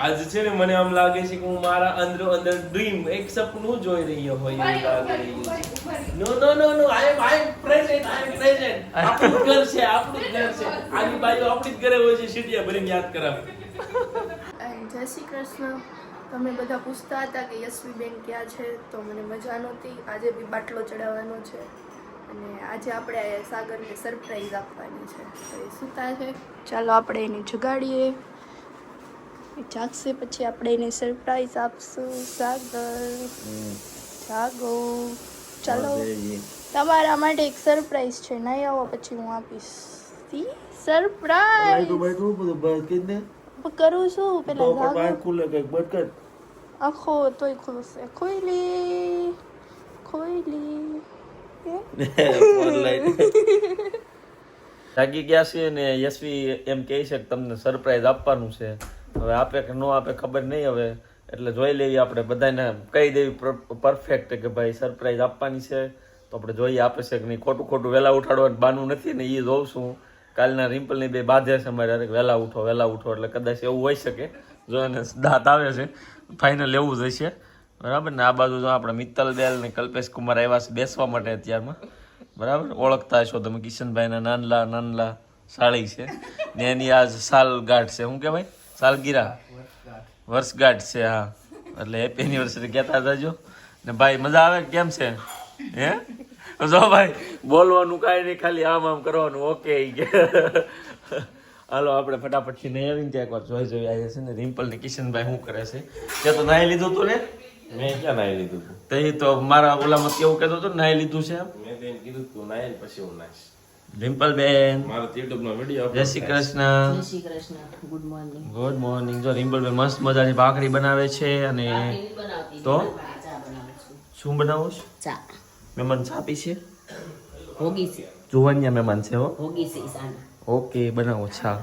આજ છે ને મને આમ લાગે છે કે હું મારા અંદરો અંદર ડ્રીમ એક સપનું જોઈ રહ્યો હોય એવું લાગી રહ્યું છે. નો આઈ એમ પ્રેઝન્ટ આપણું ઘર છે આની બાજુ આપણી જ ઘરે હોય છે સીટીયા ભરીને યાદ કરાવે. જય શ્રી કૃષ્ણ. તમે બધા પૂછતા હતા કે યશવી બેન ક્યાં છે, તો મને મજા નહોતી. આજે બી બાટલો ચડાવવાનો છે અને આજે આપણે સાગરને સરપ્રાઈઝ આપવાની છે. તો એ સૂતા છે, ચાલો આપણે એને જગાડીએ. એ જાગશે પછી આપણે એને સરપ્રાઈઝ આપશું. સાગર જાગો, ચાલો તમારા માટે એક સરપ્રાઈઝ છે. નહીં આવો પછી હું આપીશ. સી સરપ્રાઈઝ કરું છું પેલા જાગો. આખો તોય ખુલશે. ખોઈલી જાગી ગયા છે ને યશવી એમ કહે છે કે તમને સરપ્રાઈઝ આપવાનું છે. હવે આપે કે ન આપે ખબર નહીં, હવે એટલે જોઈ લેવી. આપણે બધાને કહી દેવી પરફેક્ટ કે ભાઈ સરપ્રાઈઝ આપવાની છે, તો આપણે જોઈએ આપે છે કે નહીં. ખોટું વહેલા ઉઠાડવાનું બાનું નથી ને, એ જોઉં છું. કાલના રિમ્પલની બે બાધે છે મારે વહેલા ઉઠો એટલે કદાચ એવું હોઈ શકે. જો એને દાંત આવે છે ફાઇનલ એવું જ હશે, બરાબર ને. આ બાજુ જો આપણે મિત્તલ બેલ ને કલ્પેશ કુમાર આવ્યા છે બેસવા માટે અત્યારમાં, બરાબર. ઓળખતા છો તમે કિશનભાઈના નાનલા સાળી છે ને એની આજ સાલગાંઠ છે. શું કહેવાય? સાલગીરા, વર્ષગાંઠ છે. હા, એટલે હેપી એનિવર્સરી કહેતા જજો ને ભાઈ. મજા આવે કેમ છે? હે જો ભાઈ બોલવાનું કાંઈ નહીં, ખાલી આમ કરવાનું. ઓકે હાલો આપણે ફટાફટથી નહીં આવીને ત્યાં એકવાર જોઈ આવ્યા છે ને રિમ્પલ ને કિશનભાઈ શું કરે છે. તે તો નાહી લીધું તું ને? મેં ક્યાં નાઈ લીધું હતું? તે તો મારા ઓલામાં કેવું કહેતો હતો નાહી લીધું છે. મેં તો એમ કીધું તું નાઈ પછી હું નાઈશ. રિમ્પલ બેન મારો YouTube નો વિડિયો. જય શ્રી કૃષ્ણ. Good morning. જો રિમ્પલ બેન મસ્ત મજાની ભાખરી બનાવે છે. અને તો શું બનાવો છો? ચા. મહેમાન છાપી છે? હોગી છે. જુવાનિયા મહેમાન છે હો. હોગી છે ઈશાન. ઓકે, બનાવો ચા.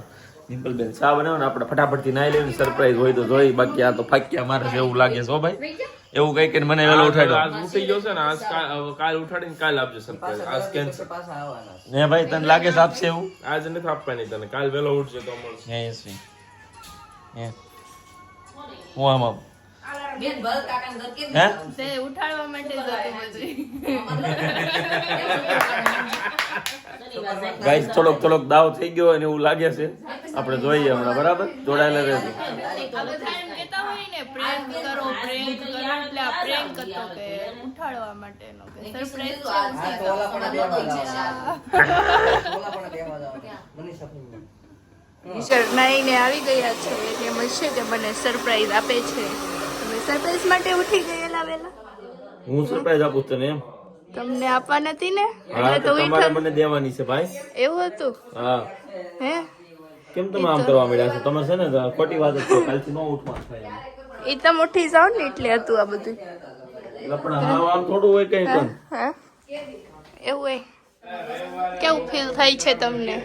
ડિમ્પલ બેન ચા બનાવો ને આપણે ફટાફટથી નાઈ લઈને સરપ્રાઈઝ હોય તો જોઈ. બાકી આ તો ફાક્યા મારે છે એવું લાગે છે હો ભાઈ. એવું કઈ કે મને વેલો ઉઠાડ્યો. આજ ઉઠી ગયો છે ને, આજ કાલ ઉઠાડીને કાલ આપજો સરપ્રાઈઝ. આજ કેન્સલ. ને ભાઈ તને લાગે છે આપશે એવું? આજ નથી આપવાની તને, કાલ વેલો ઉઠશે તો મળશે. હે યશવી હે હું આમ બેન ભરત કાકાને ઘર કેમ હે તે ઉઠાડવા માટે જ હતું. ગાઈસ થોડોક દાવ થઈ ગયો અને એવું લાગે છે. આપણે જોઈએ હમણાં, બરાબર? જોડાયેલા રહેજો. આ બધા એમ કહેતા હોય ને પ્રેન્ક કરો એટલે આ પ્રેન્ક હતો કે ઉઠાડવા માટેનો કે સરપ્રાઈઝ નાઈને આવી ગયા છે એટલે મળશે કે મને સરપ્રાઈઝ આપે છે. તમે સરપ્રાઈઝ માટે ઉઠી ગયેલા વેલા? હું સરપ્રાઈઝ આપું તને એમ? તમને આપવા નથી ને, હા, એટલે તો તો તમારે મને દેવાની છે ભાઈ. એવું હતું? હા. હે કેમ તમે આમ કરવા મળ્યા છો? તમે છે ને ખોટી વાત જ છો. કાલથી નો ઉઠવા થાય. એ તમે ઉઠી જાવ ને એટલે હતું આ બધું. પણ હા આમ થોડું હોય કઈ પણ. હા એવું હોય. કેવું ફીલ થાય છે તમને?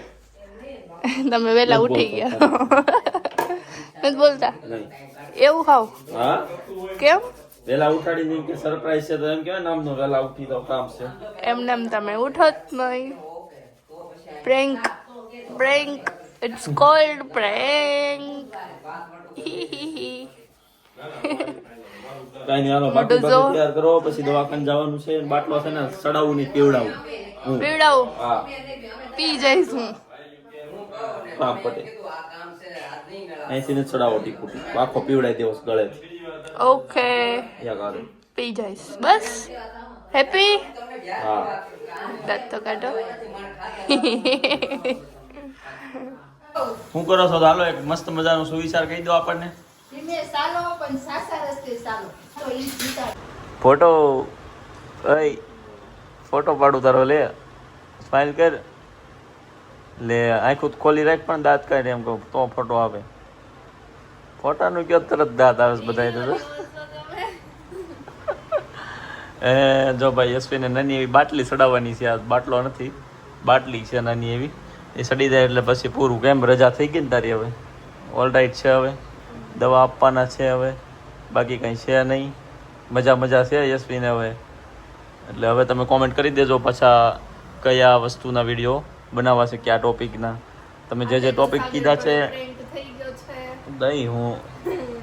તમે વેલા ઉઠી ગયા નથી બોલતા એવું? હાવ હા કેમ? વેલા ઉઠાડી નહીં કે સરપ્રાઈઝ છે તો એમ કેવાય નામનો વેલા ઉઠી તો કામ છે. એમને તમે ઉઠો જ નહીં. Prank it's cold prank. કઈ નહીં, હાલો બાટલો તૈયાર કરો, પછી દવાખાને જવાનું છે. બાટલો છે ને સડાવું નહીં, પીવડાવું. પીવડાવું? હા, પી જઈશ હું. કામ પટે અહીંથી ને ચડાવો ટીપું આખો પીવડાઈ દેવો ગળે. ઓકે, પી જઈશ બસ. હેપી? હા. દાંત તો કાઢો. શું કરો છો? હાલો એક મસ્ત મજાનો સુવિચાર કહી દો આપણને. ફોટો ફોટો પાડું તારો. લે સ્માઈલ કર. લે આંખું ખોલી રાખ પણ દાંત કાઢે એમ કહું તો ફોટો આવે. ફોટાનું કયો તરત દાંત આવે બધા. જો ભાઈ યશવીને નાની એવી બાટલી ચડાવવાની છે. આ બાટલો નથી, બાટલી છે નાની એવી. એ સડી જાય એટલે પછી પૂરું. કેમ રજા થઈ ગઈ ને તારી? હવે ઓલરાઈટ છે. હવે દવા આપવાના છે. હવે બાકી કંઈ છે નહીં. મજા છે યશવીને હવે. એટલે હવે તમે કોમેન્ટ કરી દેજો પાછા કયા વસ્તુના વિડીયો બનાવવા છે, કયા ટોપિકના. તમે જે ટોપિક કીધા છે દઈ હું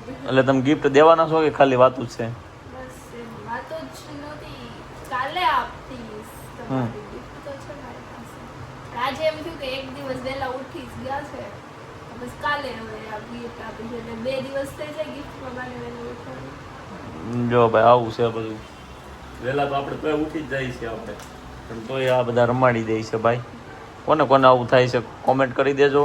એટલે તમે ગિફ્ટ દેવાના છો કે ખાલી વાતું જ છે? બસ એમ વાતો જ નહોતી, કાલે આપતીશ તમારી gift તો છે મારી પાસે. પણ આજે એમ થયું કે એક દિવસ વહેલા ઉઠી જ ગયા છે તો બસ કાલે હવે આ gift આપી છે એટલે 2 દિવસ થઈ જાય giftમાં બાને વહેલું ઉઠવાનું. જો ભાઈ આવું છે બધું. વહેલા તો આપણે તોય ઉઠી જ જઈએ છીએ આપણે, પણ તોય આ બધા રમાડી દે છે ભાઈ. કોને કોને આવું થાય છે કોમેન્ટ કરી દેજો.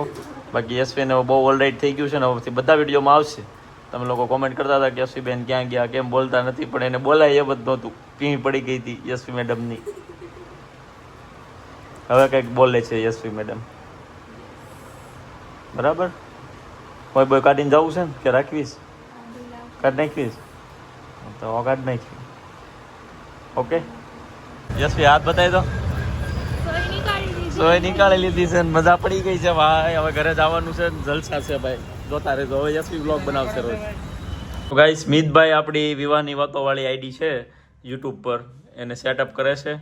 બાકી યશવીને બહુ ઓલરાઈટ થઈ ગયું છે ને, હવેથી બધા વિડીયોમાં આવશે. તમે લોકો કોમેન્ટ કરતા હતા કે યશવીબેન ક્યાં ગયા, કેમ બોલતા નથી, પણ એને બોલાય એ બધું નહોતું. પીણી પડી ગઈ હતી યશવી મેડમની. હવે કંઈક બોલે છે યશવી મેડમ. બરાબર. કોઈ બોય કાઢીને જવું છે ને કે રાખવીશ? કાઢી નાખવીશ તો કાઢી નાખવી. ઓકે યશવી હાથ બતાવી દો. સોય નીકાળી લીધી છે, મજા પડી ગઈ છે ભાઈ. હવે ઘરે જવાનું છે, જલસા છે ભાઈ. જોતા રહેજો. હવે યશવી બ્લોગ બનાવશે રોજ. તો ગાઈસ સ્મિતભાઈ આપણી વિવાહની વાતો વાળી આઈડી છે યુટ્યુબ પર, એને સેટઅપ કરે છે.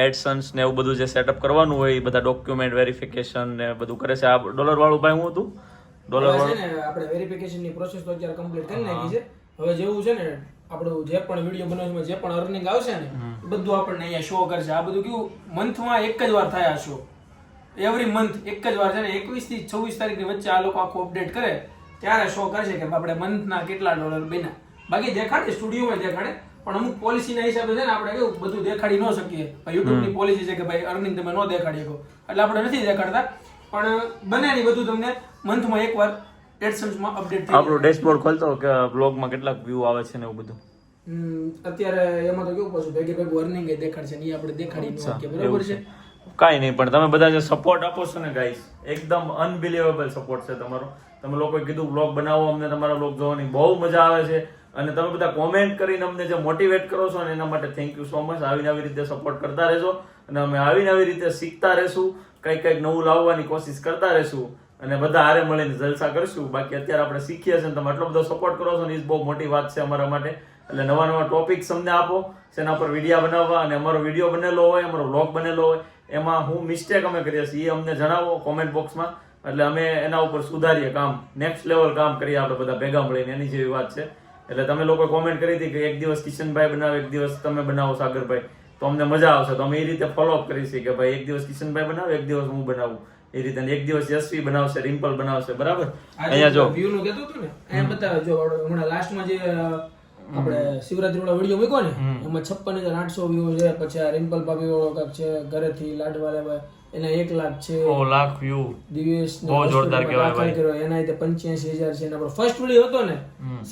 એડસન્સ ને એવું બધું જે સેટઅપ કરવાનું હોય એ બધા ડોક્યુમેન્ટ વેરિફિકેશન ને બધું કરે છે. આ ડોલર વાળું ભાઈ હું હતું ડોલર વાળું છે ને આપણે વેરિફિકેશન ની પ્રોસેસ તો અત્યારે કમ્પ્લીટ કરી નાખી છે. હવે જેવું છે ને આપણું જે પણ વિડીયો બનાવવામાં જે પણ અર્નિંગ આવશે ને એ બધું આપણને અહીંયા શો કરશે. આ બધું કેવું મંથમાં એક જ વાર થાય આ શો. એવરી મંથ એક જ વાર છે ને 21 થી 26 તારીખની વચ્ચે આ લોકો આખું અપડેટ કરે ત્યારે શો કરશે કે આપણે મંથના કેટલા ડોલર બન્યા. બાકી દેખાડે સ્ટુડિયોમાં દેખાડે, પણ અમુક પોલિસીના હિસાબે છે ને આપણે કેવું બધું દેખાડી ન શકીએ. યુટ્યુબની પોલિસી છે કે ભાઈ અર્નિંગ તમે ન દેખાડી શકો, એટલે આપણે નથી દેખાડતા. પણ બને નહીં બધું તમને મંથમાં એકવાર એડસન્સમાં અપડેટ થઈ આપણો ડેશબોર્ડ ખોલતો કે બ્લોગમાં કેટલાક વ્યૂ આવે છે ને એવું બધું. અત્યારે એમાં તો કેવું પાછું ભેગે ભેગું અર્નિંગ એ દેખાડશે ને એ આપણે દેખાડી ન શકીએ. બરાબર છે? કાંઈ નહીં, પણ તમે બધા જે સપોર્ટ આપો છો ને ગાઈસ, એકદમ અનબિલિવેબલ સપોર્ટ છે તમારો. તમે લોકોએ કીધું બ્લોગ બનાવો, અમને તમારા બ્લોગ જોવાની બહુ મજા આવે છે. અને તમે બધા કોમેન્ટ કરીને અમને જે મોટિવેટ કરો છો ને એના માટે થેન્ક યુ સો મચ. આવીને આવી રીતે સપોર્ટ કરતા રહેજો અને અમે આવીને આવી રીતે શીખતા રહેશું, કંઈક નવું લાવવાની કોશિશ કરતા રહેશું અને બધા હારે મળીને જલસા કરશું. બાકી અત્યારે આપણે શીખીએ છીએ, તમે આટલો બધો સપોર્ટ કરો છો ને એ બહુ મોટી વાત છે અમારા માટે. એટલે નવા નવા ટોપિક્સ અમને આપો, જેના પર વિડીયો બનાવવા, અને અમારો વિડીયો બનેલો હોય, અમારો વ્લોગ બનેલો હોય, એમાં હું મિસ્ટેક અમે કરીએ છીએ એ અમને જણાવો કોમેન્ટ બોક્સમાં. એટલે અમે એના ઉપર સુધારીએ કામ, નેક્સ્ટ લેવલ કામ કરીએ આપણે બધા ભેગા મળીને. એની જેવી વાત છે. એટલે તમે લોકો કોમેન્ટ કરી હતી કે એક દિવસ કિશનભાઈ બનાવે, એક દિવસ તમે બનાવો સાગરભાઈ, તો અમને મજા આવશે. તો અમે એ રીતે ફોલોઅપ કરીશું કે ભાઈ એક દિવસ કિશનભાઈ બનાવે, એક દિવસ હું બનાવું, એ રીતે એક દિવસ યશવી બનાવશે, રિમ્પલ બનાવશે. બરાબર. અહીંયા જો વ્યૂ નું કહેતો હતો ને એમ બતાવે. જો હમણાં લાસ્ટમાં જે આપણે શિવરાત્રી વાળો વિડીયો મૂક્યો ને એમાં 56,800 વ્યૂ છે. પછી આ રિમ્પલ ભાભી વાળો કાક છે ઘરેથી લાડવા લેવા, એના 1 લાખ છે. 1 લાખ વ્યૂ દિવેશ બહુ જોરદાર કહેવાય ભાઈ. એના રીતે 85,000 છે. આપણો ફર્સ્ટ વિડીયો હતો ને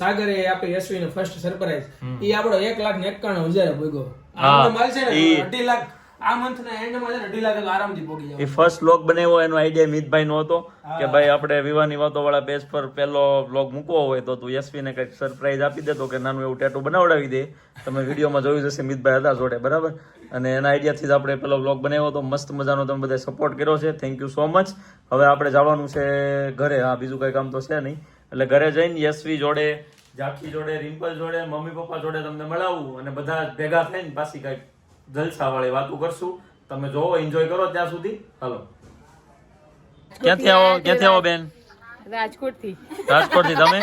સાગરે આપે યશવી ને ફર્સ્ટ સરપ્રાઈઝ, એ આપણો 1,91,000 ભોગો. આ માલ છે ને 2.5 લાખ આ મંથ ના એન્ડ માં છે ને 2.5 લાખ આરામથી પોગી જાય. એ ફર્સ્ટ વ્લોગ બનાવ્યો એનો આઈડિયા મિતભાઈ નો હતો કે ભાઈ આપણે વિવાહની વાતો વાળા પેજ પર પહેલો વ્લોગ મૂકવો હોય તો તું યશવીને કંઈક સરપ્રાઈઝ આપી દેતો કે નાનું એવું ટેટુ બનાવડાવી દે. તમે વિડીયોમાં જોયું જશે મિતભાઈ હતા જોડે. બરાબર. અને એના આઈડિયાથી જ આપણે પેલો વ્લોગ બનાવ્યો હતો. મસ્ત મજાનો તમે બધા સપોર્ટ કર્યો છે, થેન્ક યુ સો મચ. હવે આપણે જવાનું છે ઘરે. હા, બીજું કઈ કામ તો છે નહીં. એટલે ઘરે જઈને યશવી જોડે, જાખી જોડે, રિમ્પલ જોડે, મમ્મી પપ્પા જોડે તમને મળાવું અને બધા ભેગા થઈને પાછી કઈક જલસા વાળી વાતો કરશું. તમે જોવો, એન્જોય કરો ત્યાં સુધી. હાલો. ક્યાંથી આવો બેન? રાજકોટ થી. તમે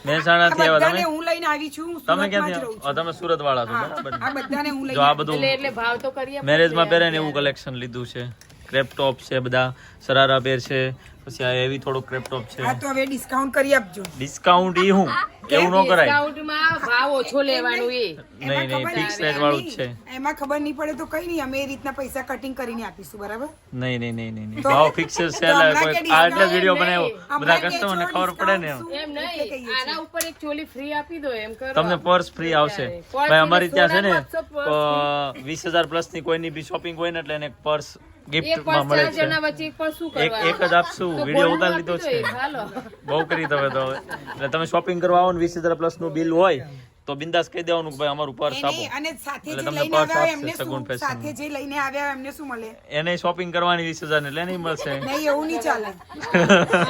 મહેસાણા થી આવ્યા? તમે હું લઈને આવી છું. તમે ક્યાંથી આવો? તમે સુરત વાળા છો? બરાબર. આ બધાને હું જો આ બધું એટલે ભાવ તો કરીએ. મેરેજમાં પહેરે ને એવું કલેક્શન લીધું છે. ક્રેપ ટોપ છે, બધા શરારા પેર છે, પછી આ એવી થોડું ક્રેપ ટોપ છે. આ તો હવે ડિસ્કાઉન્ટ કરી આપજો. ડિસ્કાઉન્ટ ઈ હું એવું ન કરાય. ડિસ્કાઉન્ટમાં ભાવ ઓછો લેવાનું એ. નહીં ફિક્સ રેટ વાળું જ છે. એમાં ખબર નહીં પડે તો કઈ નહીં, અમે એ રીતના પૈસા કટિંગ કરીને આપીશું. બરાબર. નહીં ભાવ ફિક્સ છે. એટલે કોઈ આ એટલે વિડિયો બનાવ્યો બધા કસ્ટમરને ખબર પડે ને. એમ નહીં, આના ઉપર એક ચોલી ફ્રી આપી દો એમ કરો. તમને પર્સ ફ્રી આવશે ભાઈ. અમારી ત્યાં છે ને 20,000 પ્લસ ની કોઈની બી શોપિંગ હોય ને એટલે એને પર્સ ગિફ્ટ માં મળે છે. એક જ આપશું. વિડીયો ઉતારી લીધો છે. બહુ કરી તમે તો. એટલે તમે શોપિંગ કરવા આવો ને 20,000 પ્લસ નું બિલ હોય તો બિંદાસ કહી દેવાનું કે ભાઈ અમારું પર્સ આપો. અને સાથે એટલે જે તમને લઈને પર્સ આવ્યા આપશે એમને સગુન શું, ફેશન. સાથે જે લઈને આવ્યા એમને શું મળે? એને શોપિંગ કરવાની 20,000 ને એટલે નહીં મળશે. નહીં, એવું નહીં ચાલે.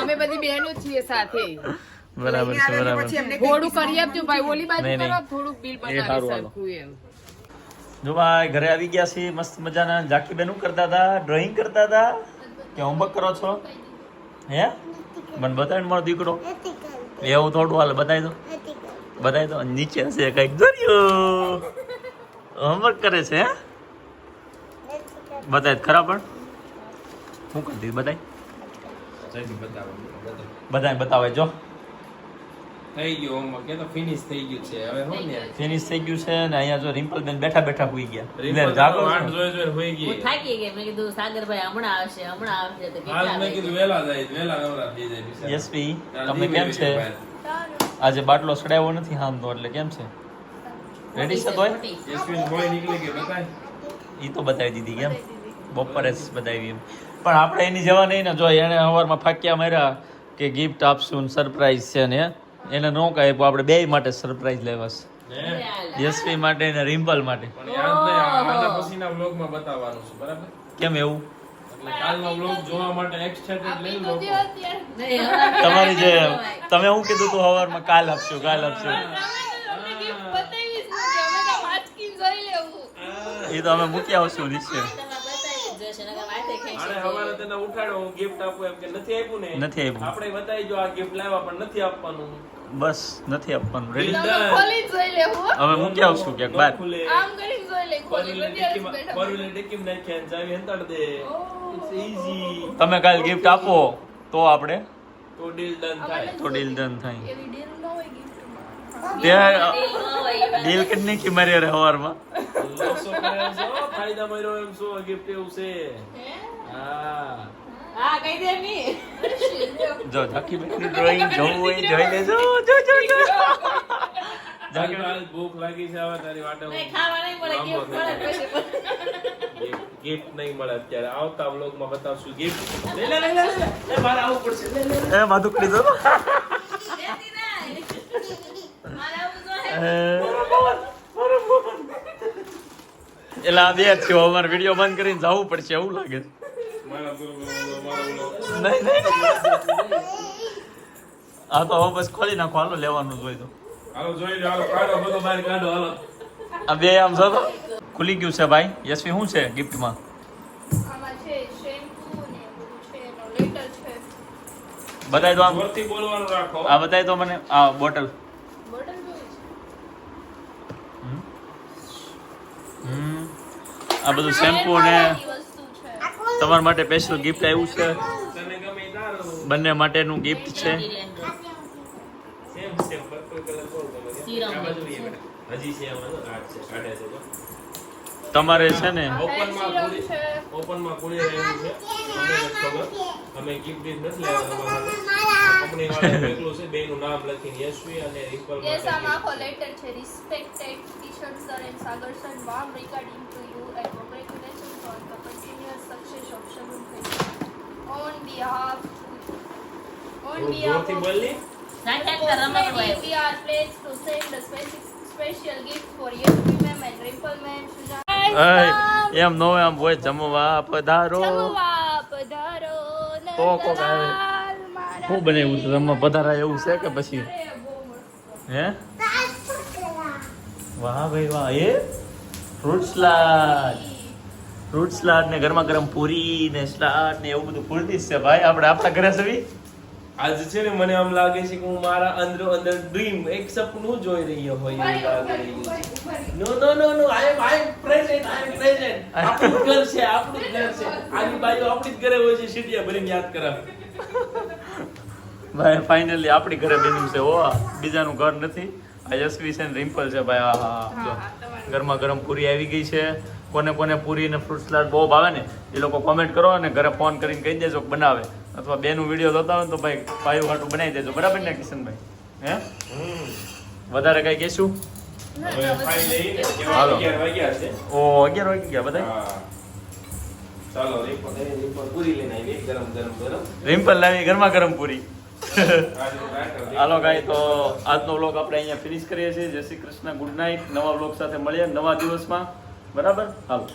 અમે બધી બહેનો છીએ સાથે. બરાબર છે. બરાબર. થોડું કરી આપજો ભાઈ, ઓલી બાજુ નહીં, કરો, થોડુંક બિલ એ સારું, બનાવી હાલો. શકું એમ. જો ભાઈ ઘરે આવી ગયા છીએ મસ્ત મજાના. જાકી બેન શું કરતા હતા? ડ્રોઈંગ કરતા હતા કે હોમવર્ક કરો છો? હે મને બતાવીને મારો દીકરો એવું થોડું હાલ બતાવી દો નીચે હશે કઈક દોર્યો હોમવર્ક કરે છે હે બતાય ખરા પણ શું કરતી બતાય બતાવે જો થઈ ગયું હોમવર્ક કે તો ફિનિશ થઈ ગયું છે હવે હો ને ફિનિશ થઈ ગયું છે ને અહીંયા જો રિમ્પલ બેન બેઠા હુઈ ગયા રીપલ જાગો વાટ જોઈ જોઈ હોઈ હું ગઈ થાકી ગઈ મેં કીધું સાગરભાઈ હમણાં આવશે તો આજ કેટલા મેં કીધું વેલા નવરા થઈ જાય બિચારા. યશવી તારા તમને ધીમે કેમ છે ધીમે ભાઈ. આજે બાટલો સડાવ્યો નથી હામ તો એટલે કેમ છે રેડી છે તોય યશવીન બોય નીકળી ગઈ બતાય ઈ તો બતાવી દીધી કેમ બપોરે જ બતાવી એમ પણ આપણે એની જવા નહીં ને જો એને સવારમાં ફાક્યા માર્યા કે ગિફ્ટ આપશું સરપ્રાઈઝ છે ને એને નો કહે આપણે બે માટે સરપ્રાઈઝ લેવાશ ને યશવી માટે ને રિમ્પલ માટે પણ યાદ નહીં આના પછીના વ્લોગમાં બતાવવાનું છે બરાબર કેમ એવું એટલે કાલનો વ્લોગ જોવા માટે એક્સાઇટેડ લઈ લો તમારી જે તમે શું કીધું તું સવારમાં કાલ આપશું એ તો અમે મૂકી આવશું નીચે આને હવારે તેને ઉઠાડ્યો હું ગિફ્ટ આપું એમ કે નથી આપ્યું ને નથી આપ્યું. આપણે બતાવી જો આ ગિફ્ટ લાવ્યા પણ નથી આપવાનું બસ નથી આપવાનું Well રેડી done. ખોલી જ જોઈ લેવું હવે મૂકી આવશું ક્યાંક ન બાર ખુલે આમ કરીને જોઈ લે ખોલી બધી આરસ બેઠા ફોરવ્હીલર ડિક્કીમાં નાખી અને ચાવી હંતાડ દે ઇટ્સ ઈઝી તમે કાલ ગિફ્ટ આપો તો આપણે તો ડીલ ડન થાય તો ડીલ ડન થાય એવી ડીલ ન હોય ગિફ્ટમાં ત્યાં ડીલ કેટલી કી મારી રે સવારમાં લોસો કરે એમ છો ફાયદા માર્યો એમ છો ગિફ્ટ એવું છે હા હા કઈ દે ની જો ઝાકી બેનનું ડ્રોઈંગ જોવું હોય જોઈ લેજો જો જાગે હાલ ભૂખ લાગી છે હવે તારી વાટે નહીં ખાવા નહીં મળે gift મળે પછી ગિફ્ટ નહીં મળે અત્યારે આવતા વ્લોગમાં બતાવશું ગિફ્ટ લે એ મારે આવું પડશે લે એ માથું કરી દો દેતી નહીં મારે આવું એટલે આ બે જ થયો અમારે વિડીયો બંધ કરીને જવું પડશે એવું લાગે છે મારા વ્લોગ નહીં આ તો હવે બસ ખોલી નાખો હાલો લેવાનું જોઈ તો હાલો જોઈ લો હાલો કાઢો બધો બહાર કાઢો હાલો આ બે આમ જો તો ખુલી ગયું છે ભાઈ યશવી શું છે ગિફ્ટમાં આમાં છે શેમ્પૂ ને બધું છે એનો લેટર છે બતાવી દો આમ જોરથી બોલવાનું રાખો આ બતાવી દો મને આ બોટલ બોટલ જોઈ છે આ બધું શેમ્પૂ ને વસ્તુ છે તમારા માટે સ્પેશિયલ ગિફ્ટ આવ્યું છે તને ગમે ઈ તારું બંને માટેનું ગિફ્ટ છે સેમ પર્પલ કલર કોણ ગમે સીરમ આ બાજુ એ બેટા. હજી છે આમાં તો કાઢ છે કાઢે છે તો તમારે છે ને ઓપનમાં સીરમ પૂરી છે ઓપનમાં પૂરી રહેવું છે અમને નથી ખબર અમે ગિફ્ટ નથી લેવા તમારા કંપની વાળા એકલું છે બેનું નામ લખીને યશવી અને રિમ્પલ યસ આમાં માટે આખો લેટર છે respected T-shirt sir and Sagar sir warm regarding to you and congratulations on the continuous success of Shagun festival on behalf જોરથી બોલની સાંઠ રમત હોય we are pledged to send a special gift for Yashvi ma'am and Rimple ma'am. એમ નો એમ હોય જમવા પધારો જમવા પધારો તો કોક આવે. શું બનાવ્યું છે જમવા પધારા એવું છે કે પછી હે વાહ ભાઈ વાહ એ ફ્રૂટ સલાડ ને ગરમા ગરમ પૂરી ને સલાડ ને એવું બધું ફૂલતી છે ભાઈ આપણે આપણા ઘરે સવી આજ છે ને મને આમ લાગે છે કે હું મારા અંદરો અંદર ડ્રીમ એક સપનું જોઈ રહ્યો હોય એવું લાગી રહ્યું છે નો આઈ એમ પ્રેઝન્ટ આપણું ઘર છે આની બાજુ આપણી જ ઘરે હોય છે સીટિયા ભરીને યાદ કરાવે ભાઈ ફાઇનલી આપણી ઘરે બન્યું છે ઓ બીજાનું ઘર નથી આ યશવી છે ને રિમ્પલ છે ભાઈ હા જો ગરમા ગરમ પૂરી આવી ગઈ છે કોને પૂરી ને ફ્રૂટ સલાડ બહુ ભાવે ને એ લોકો કોમેન્ટ કરો અને ઘરે ફોન કરીને કહી દેજો કે બનાવે અથવા બેનું વિડીયો જોતા હોય તો ભાઈ પાયું હાટું બનાવી દેજો બરાબર ને કિશનભાઈ હે વધારે કઈ કહેશું હવે ફાઇલ લઈને હાલો. 11 વાગ્યા છે ઓ 11 વાગી ગયા બધા હા ચાલો રીપો પૂરી લઈને આવી ગરમ રિમ્પલ લાવી ગરમા ગરમ પૂરી આજે રાઈટર હાલો ગાઈ તો આજનો વ્લોગ આપણે અહીંયા ફિનિશ કરીએ છીએ જય શ્રી કૃષ્ણ ગુડ નાઇટ નવા વ્લોગ સાથે મળીએ નવા દિવસમાં બરાબર હાલો